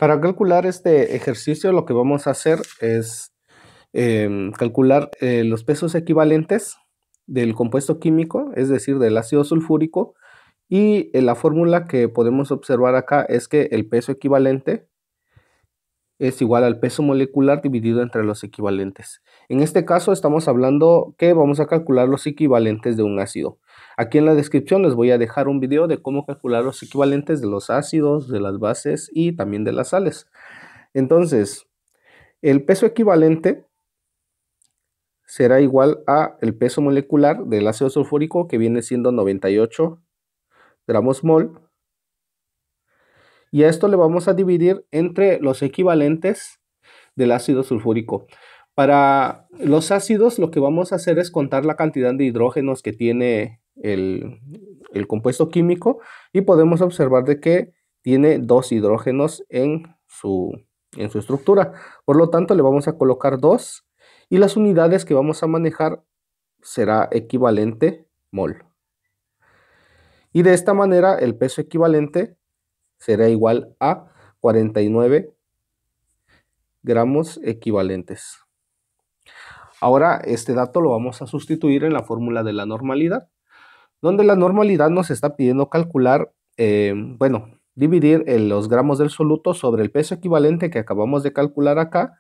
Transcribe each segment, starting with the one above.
Para calcular este ejercicio lo que vamos a hacer es calcular los pesos equivalentes del compuesto químico, es decir, del ácido sulfúrico, y la fórmula que podemos observar acá es que el peso equivalente es igual al peso molecular dividido entre los equivalentes. En este caso estamos hablando que vamos a calcular los equivalentes de un ácido. Aquí en la descripción les voy a dejar un video de cómo calcular los equivalentes de los ácidos, de las bases y también de las sales. Entonces, el peso equivalente será igual a el peso molecular del ácido sulfúrico, que viene siendo 98 gramos mol. Y a esto le vamos a dividir entre los equivalentes del ácido sulfúrico. Para los ácidos lo que vamos a hacer es contar la cantidad de hidrógenos que tiene el compuesto químico, y podemos observar de que tiene 2 hidrógenos en su estructura. Por lo tanto le vamos a colocar 2 y las unidades que vamos a manejar será equivalente mol. Y de esta manera el peso equivalente será igual a 49 gramos equivalentes. Ahora este dato lo vamos a sustituir en la fórmula de la normalidad, donde la normalidad nos está pidiendo calcular, dividir los gramos del soluto sobre el peso equivalente que acabamos de calcular acá,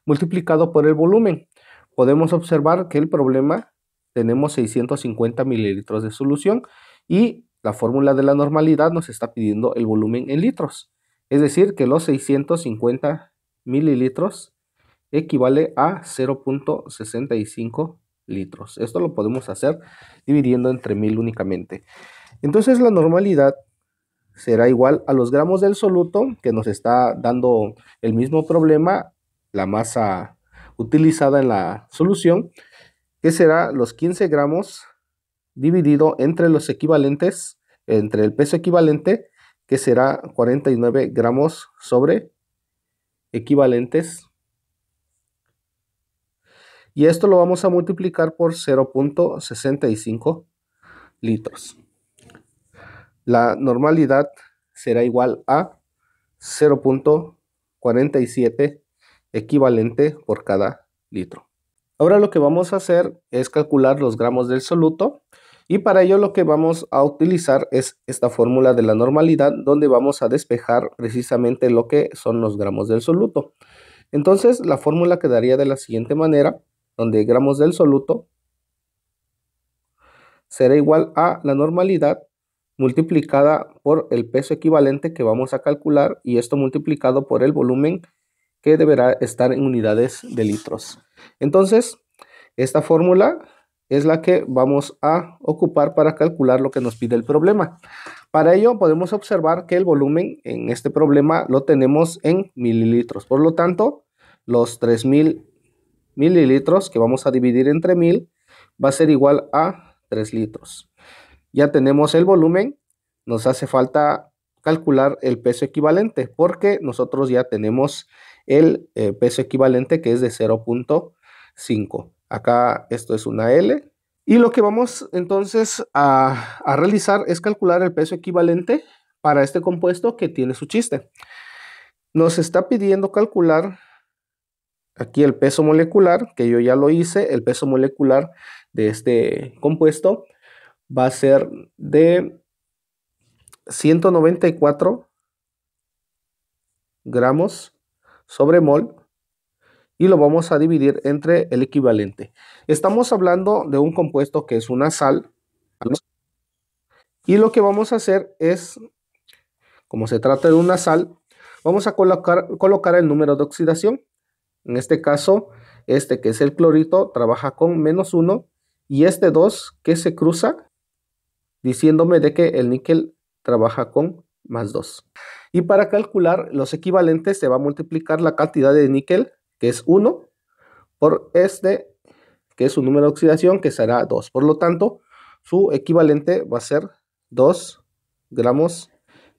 multiplicado por el volumen. Podemos observar que el problema tenemos 650 mililitros de solución y la fórmula de la normalidad nos está pidiendo el volumen en litros. Es decir, que los 650 mililitros equivale a 0.65 litros. Esto lo podemos hacer dividiendo entre 1000 únicamente. Entonces la normalidad será igual a los gramos del soluto que nos está dando el mismo problema, la masa utilizada en la solución, que será los 15 gramos dividido entre los equivalentes, entre el peso equivalente, que será 49 gramos sobre equivalentes. Y esto lo vamos a multiplicar por 0.65 litros. La normalidad será igual a 0.47 equivalente por cada litro. Ahora lo que vamos a hacer es calcular los gramos del soluto, y para ello lo que vamos a utilizar es esta fórmula de la normalidad, donde vamos a despejar precisamente lo que son los gramos del soluto. Entonces la fórmula quedaría de la siguiente manera, donde gramos del soluto será igual a la normalidad multiplicada por el peso equivalente que vamos a calcular, y esto multiplicado por el volumen, que deberá estar en unidades de litros. Entonces, esta fórmula es la que vamos a ocupar para calcular lo que nos pide el problema. Para ello podemos observar que el volumen en este problema lo tenemos en mililitros. Por lo tanto, los 3000 mililitros que vamos a dividir entre 1000 va a ser igual a 3 litros. Ya tenemos el volumen, nos hace falta calcular el peso equivalente, porque nosotros ya tenemos el peso equivalente, que es de 0.5. Acá esto es una L. Y lo que vamos entonces a realizar es calcular el peso equivalente para este compuesto que tiene su chiste. Nos está pidiendo calcular aquí el peso molecular, que yo ya lo hice. El peso molecular de este compuesto va a ser de 194 gramos sobre mol, y lo vamos a dividir entre el equivalente. Estamos hablando de un compuesto que es una sal, y lo que vamos a hacer es, como se trata de una sal, vamos a colocar el número de oxidación. En este caso, este que es el clorito trabaja con -1, y este 2 que se cruza, diciéndome de que el níquel trabaja con +2. Y para calcular los equivalentes se va a multiplicar la cantidad de níquel, que es 1, por este, que es su número de oxidación, que será 2. Por lo tanto, su equivalente va a ser 2 gramos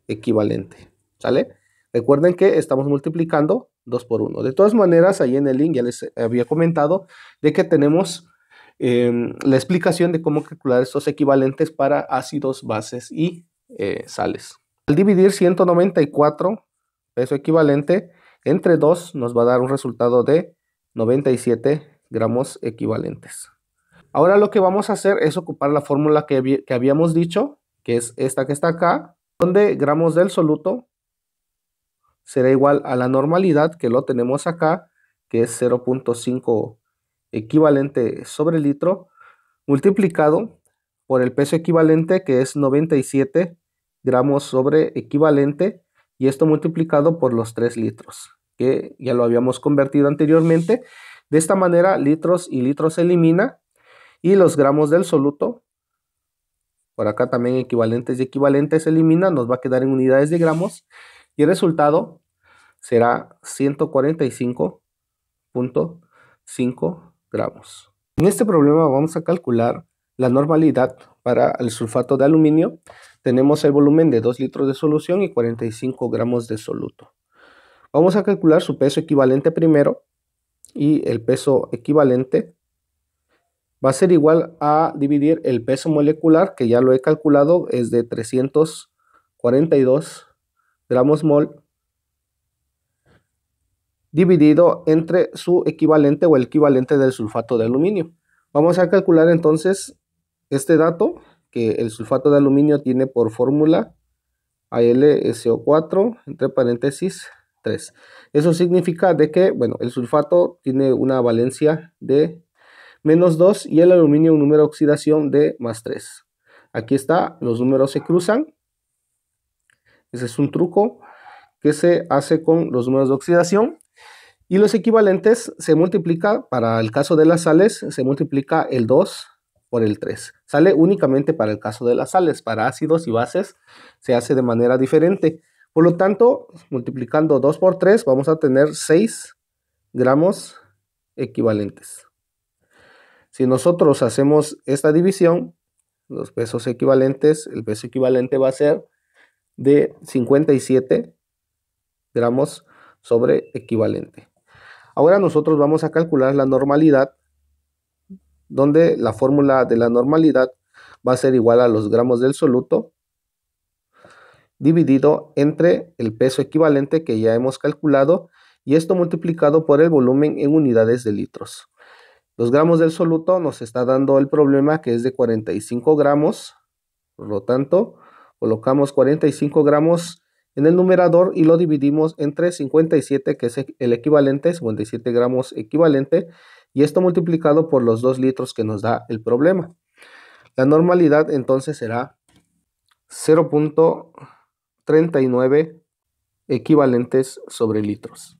equivalente. ¿Sale? Recuerden que estamos multiplicando 2 por 1. De todas maneras, ahí en el link ya les había comentado de que tenemos la explicación de cómo calcular estos equivalentes para ácidos, bases y sales. Al dividir 194 peso equivalente entre 2 nos va a dar un resultado de 97 gramos equivalentes. Ahora lo que vamos a hacer es ocupar la fórmula que habíamos dicho, que es esta que está acá, donde gramos del soluto será igual a la normalidad, que lo tenemos acá, que es 0.5 equivalente sobre litro, multiplicado por el peso equivalente, que es 97 gramos sobre equivalente, y esto multiplicado por los 3 litros, que ya lo habíamos convertido anteriormente. De esta manera, litros y litros se elimina, y los gramos del soluto, por acá también equivalentes y equivalentes se elimina, nos va a quedar en unidades de gramos, y el resultado será 145.5 gramos. En este problema vamos a calcular la normalidad para el sulfato de aluminio. Tenemos el volumen de 2 litros de solución y 45 gramos de soluto. Vamos a calcular su peso equivalente primero, y el peso equivalente va a ser igual a dividir el peso molecular, que ya lo he calculado, es de 342 gramos mol, dividido entre su equivalente o el equivalente del sulfato de aluminio. Vamos a calcular entonces este dato, que el sulfato de aluminio tiene por fórmula AlSO4 entre paréntesis 3. Eso significa de que, bueno, el sulfato tiene una valencia de -2 y el aluminio un número de oxidación de +3. Aquí está, los números se cruzan. Ese es un truco que se hace con los números de oxidación. Y los equivalentes se multiplica, para el caso de las sales, se multiplica el 2 por el 3. Sale únicamente para el caso de las sales. Para ácidos y bases se hace de manera diferente. Por lo tanto, multiplicando 2 por 3, vamos a tener 6 gramos equivalentes. Si nosotros hacemos esta división, los pesos equivalentes, el peso equivalente va a ser de 57 gramos sobre equivalente. Ahora nosotros vamos a calcular la normalidad, donde la fórmula de la normalidad va a ser igual a los gramos del soluto dividido entre el peso equivalente que ya hemos calculado, y esto multiplicado por el volumen en unidades de litros. Los gramos del soluto nos está dando el problema, que es de 45 gramos, por lo tanto colocamos 45 gramos en el numerador y lo dividimos entre 57, que es el equivalente, 57 gramos equivalente, y esto multiplicado por los 2 litros que nos da el problema. La normalidad entonces será 0.39 equivalentes sobre litros.